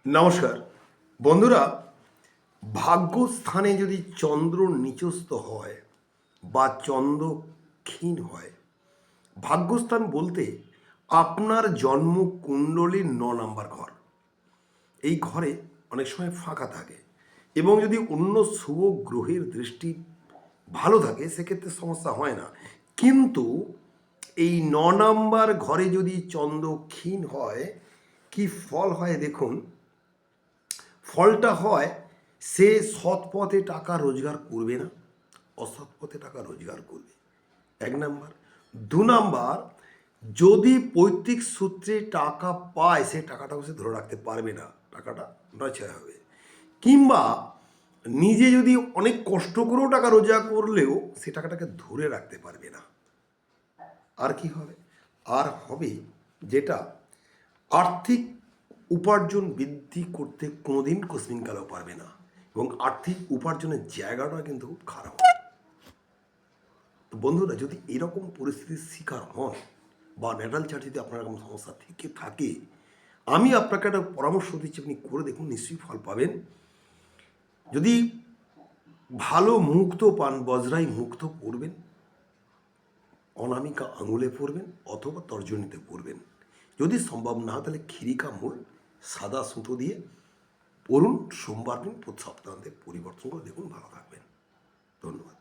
নমস্কার বন্ধুরা, ভাগ্যস্থানে যদি চন্দ্র নিচস্থ হয় বা চন্দ্র ক্ষীণ হয়, ভাগ্যস্থান বলতে আপনার জন্ম কুণ্ডলীর ৯ নম্বর ঘর। এই ঘরে অনেক সময় ফাঁকা থাকে এবং যদি অন্য শুভ গ্রহের দৃষ্টি ভালো থাকে সেক্ষেত্রে সমস্যা হয় না। কিন্তু এই ৯ নম্বর ঘরে যদি চন্দ্র ক্ষীণ হয়, কি ফল হয় দেখুন। ফলটা হয়, সে সৎ পথে টাকা রোজগার করবে না, অসৎ পথে টাকা রোজগার করবে। ১ নম্বর। ২ নম্বর, যদি পৈতৃক সূত্রে টাকা পায় সে টাকাটাও সে ধরে রাখতে পারবে না, টাকাটা নয়ছয় হবে। কিংবা নিজে যদি অনেক কষ্ট করেও টাকা রোজগার করলেও সে টাকাটাকে ধরে রাখতে পারবে না। আর কি হবে? আর হবে যেটা আর্থিক উপার্জন বৃদ্ধি করতে কোনোদিন কোশ্চিনকালেও পারবে না, এবং আর্থিক উপার্জনের জায়গাটা কিন্তু খুব খারাপ। তো বন্ধুরা, যদি এরকম পরিস্থিতির শিকার হন বা ন্যাটাল চার্ট যদি আপনার এরকম সমস্যা থেকে থাকে, আমি আপনাকে একটা পরামর্শ দিচ্ছি, আপনি করে দেখুন, নিশ্চয়ই ফল পাবেন। যদি ভালো মুক্ত পান, বজরাই মুক্ত পড়বেন, অনামিকা আঙুলে পড়বেন অথবা তর্জনীতে পড়বেন। যদি সম্ভব না হয় তাহলে খিরিকা মূল সাদা সুতো দিয়ে পড়ুন। সোমবার দিন প্রতি সপ্তাহান্তে পরিবর্তন করে দেখুন, ভালো থাকবেন। ধন্যবাদ।